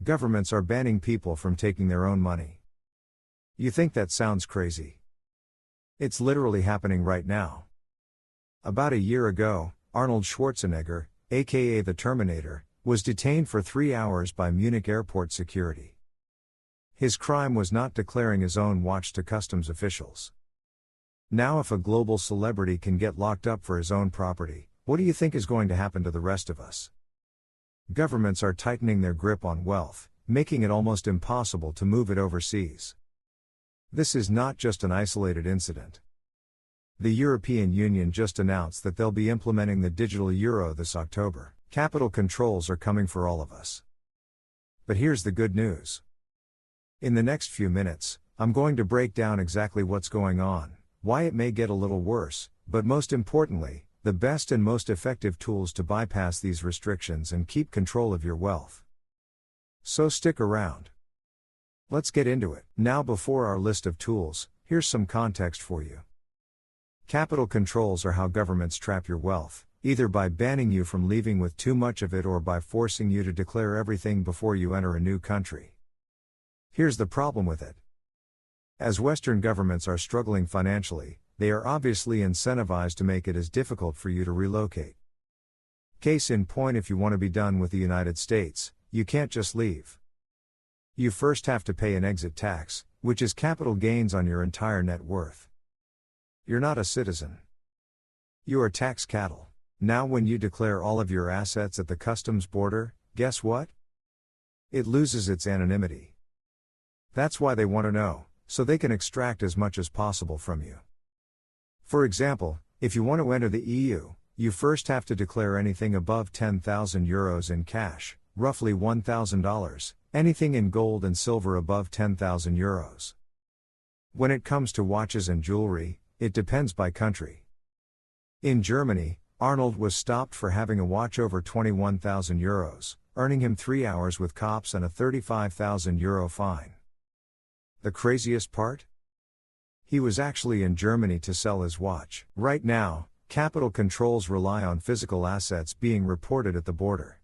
Governments are banning people from taking their own money. You think that sounds crazy? It's literally happening right now. About a year ago, Arnold Schwarzenegger, aka the Terminator, was detained for 3 hours by Munich airport security. His crime was not declaring his own watch to customs officials. Now, if a global celebrity can get locked up for his own property, what do you think is going to happen to the rest of us? Governments are tightening their grip on wealth, making it almost impossible to move it overseas. This is not just an isolated incident. The European Union just announced that they'll be implementing the digital euro this October. Capital controls are coming for all of us. But here's the good news. In the next few minutes, I'm going to break down exactly what's going on, why it may get a little worse, but most importantly, the best and most effective tools to bypass these restrictions and keep control of your wealth. So stick around. Let's get into it. Now, before our list of tools, here's some context for you. Capital controls are how governments trap your wealth, either by banning you from leaving with too much of it or by forcing you to declare everything before you enter a new country. Here's the problem with it. As Western governments are struggling financially, they are obviously incentivized to make it as difficult for you to relocate. Case in point, if you want to be done with the United States, you can't just leave. You first have to pay an exit tax, which is capital gains on your entire net worth. You're not a citizen. You are tax cattle. Now, when you declare all of your assets at the customs border, guess what? It loses its anonymity. That's why they want to know, so they can extract as much as possible from you. For example, if you want to enter the EU, you first have to declare anything above 10,000 euros in cash, roughly $1,000, anything in gold and silver above 10,000 euros. When it comes to watches and jewelry, it depends by country. In Germany, Arnold was stopped for having a watch over 21,000 euros, earning him 3 hours with cops and a 35,000 euro fine. The craziest part? He was actually in Germany to sell his watch. Right now, capital controls rely on physical assets being reported at the border.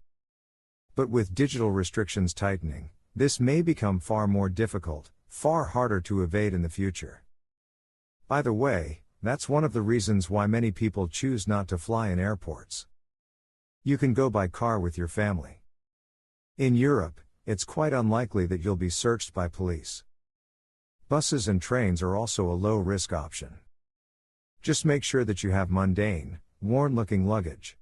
But with digital restrictions tightening, this may become far more difficult, far harder to evade in the future. By the way, that's one of the reasons why many people choose not to fly in airports. You can go by car with your family. In Europe, it's quite unlikely that you'll be searched by police. Buses and trains are also a low-risk option. Just make sure that you have mundane, worn-looking luggage.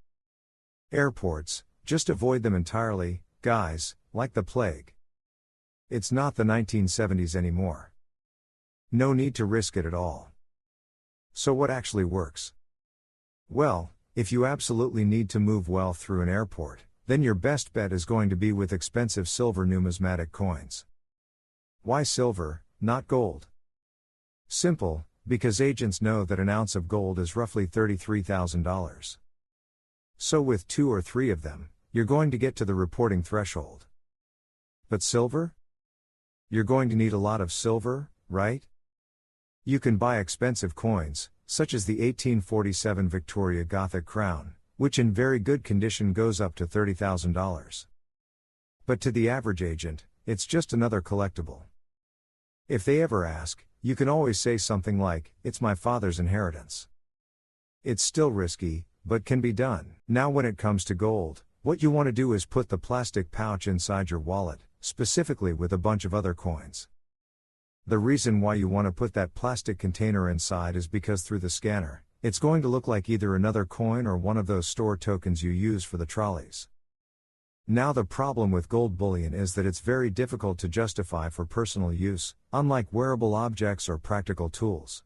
Airports, just avoid them entirely, guys, like the plague. It's not the 1970s anymore. No need to risk it at all. So what actually works? Well, if you absolutely need to move wealth through an airport, then your best bet is going to be with expensive silver numismatic coins. Why silver, not gold? Simple, because agents know that an ounce of gold is roughly $33,000. So with 2 or 3 of them, you're going to get to the reporting threshold. But silver? You're going to need a lot of silver, right? You can buy expensive coins, such as the 1847 Victoria Gothic crown, which in very good condition goes up to $30,000. But to the average agent, it's just another collectible. If they ever ask, you can always say something like, "It's my father's inheritance." It's still risky, but can be done. Now, when it comes to gold, what you want to do is put the plastic pouch inside your wallet, specifically with a bunch of other coins. The reason why you want to put that plastic container inside is because through the scanner, it's going to look like either another coin or one of those store tokens you use for the trolleys. Now, the problem with gold bullion is that it's very difficult to justify for personal use, unlike wearable objects or practical tools.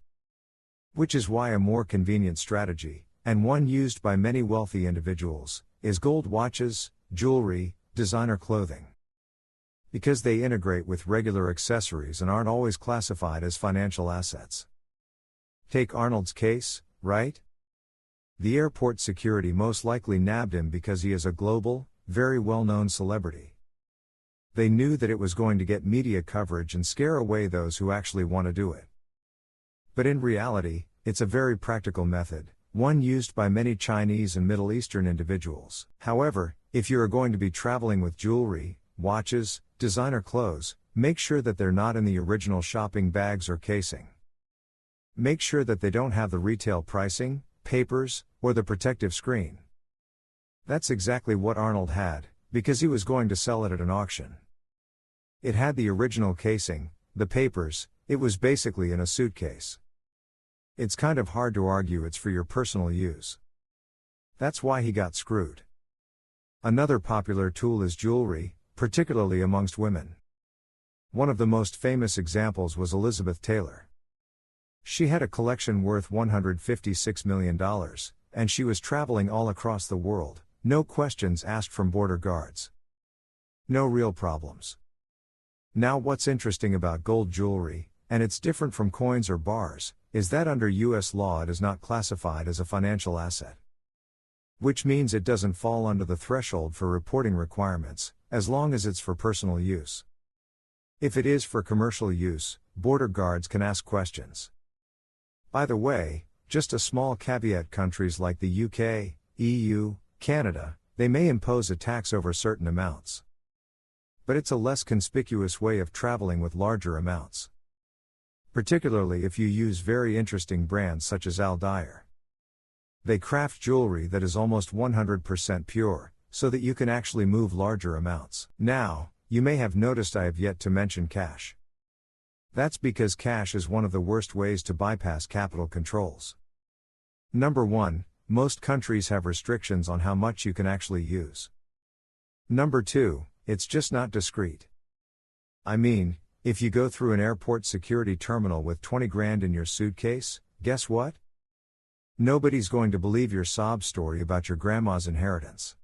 Which is why a more convenient strategy, and one used by many wealthy individuals, is gold watches, jewelry, designer clothing. Because they integrate with regular accessories and aren't always classified as financial assets. Take Arnold's case, right? The airport security most likely nabbed him because he is a global, very well-known celebrity. They knew that it was going to get media coverage and scare away those who actually want to do it. But in reality, it's a very practical method, one used by many Chinese and Middle Eastern individuals. However, if you are going to be traveling with jewelry, watches, designer clothes, make sure that they're not in the original shopping bags or casing. Make sure that they don't have the retail pricing, papers, or the protective screen. That's exactly what Arnold had, because he was going to sell it at an auction. It had the original casing, the papers, it was basically in a suitcase. It's kind of hard to argue it's for your personal use. That's why he got screwed. Another popular tool is jewelry, particularly amongst women. One of the most famous examples was Elizabeth Taylor. She had a collection worth $156 million, and she was traveling all across the world, no questions asked from border guards. No real problems. Now what's interesting about gold jewelry, and it's different from coins or bars, is that under US law it is not classified as a financial asset. Which means it doesn't fall under the threshold for reporting requirements, as long as it's for personal use. If it is for commercial use, border guards can ask questions. By the way, just a small caveat: countries like the UK, EU, Canada, they may impose a tax over certain amounts. But it's a less conspicuous way of traveling with larger amounts. Particularly if you use very interesting brands such as Al Dyer. They craft jewelry that is almost 100% pure, so that you can actually move larger amounts. Now, you may have noticed I have yet to mention cash. That's because cash is one of the worst ways to bypass capital controls. Number 1, most countries have restrictions on how much you can actually use. Number 2, it's just not discreet. I mean, if you go through an airport security terminal with 20 grand in your suitcase, guess what? Nobody's going to believe your sob story about your grandma's inheritance.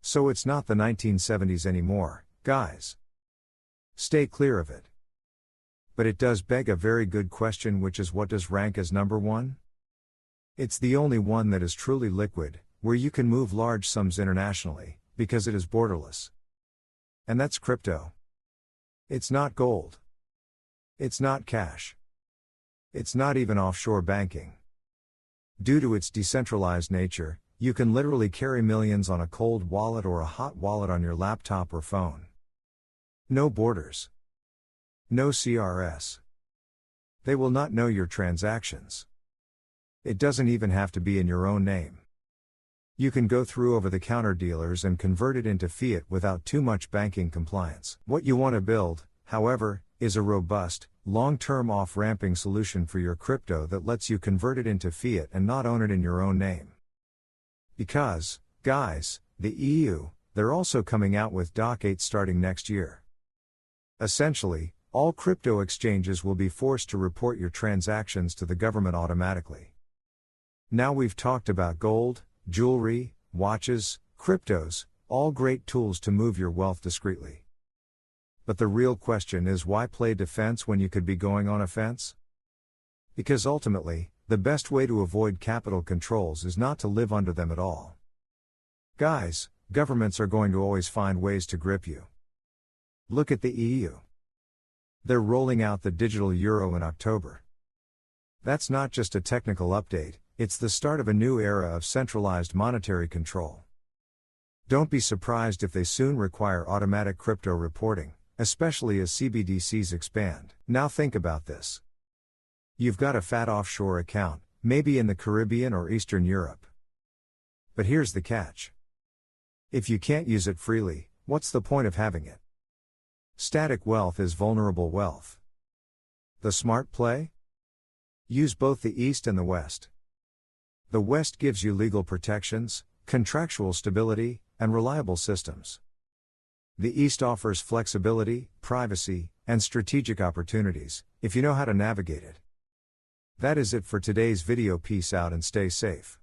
So it's not the 1970s anymore, guys. Stay clear of it. But it does beg a very good question, which is, what does rank as number 1? It's the only one that is truly liquid, where you can move large sums internationally, because it is borderless. And that's crypto. It's not gold. It's not cash. It's not even offshore banking. Due to its decentralized nature, you can literally carry millions on a cold wallet or a hot wallet on your laptop or phone. No borders. No CRS. They will not know your transactions. It doesn't even have to be in your own name. You can go through over-the-counter dealers and convert it into fiat without too much banking compliance. What you want to build, however, is a robust, long-term off-ramping solution for your crypto that lets you convert it into fiat and not own it in your own name. Because, guys, the EU, they're also coming out with DOC 8 starting next year. Essentially, all crypto exchanges will be forced to report your transactions to the government automatically. Now we've talked about gold, jewelry, watches, cryptos, all great tools to move your wealth discreetly. But the real question is, why play defense when you could be going on offense? Because ultimately, the best way to avoid capital controls is not to live under them at all. Guys, governments are going to always find ways to grip you. Look at the EU. They're rolling out the digital euro in October. That's not just a technical update, it's the start of a new era of centralized monetary control. Don't be surprised if they soon require automatic crypto reporting, especially as CBDCs expand. Now think about this. You've got a fat offshore account, maybe in the Caribbean or Eastern Europe. But here's the catch. If you can't use it freely, what's the point of having it? Static wealth is vulnerable wealth. The smart play? Use both the East and the West. The West gives you legal protections, contractual stability, and reliable systems. The East offers flexibility, privacy, and strategic opportunities, if you know how to navigate it. That is it for today's video. Peace out and stay safe.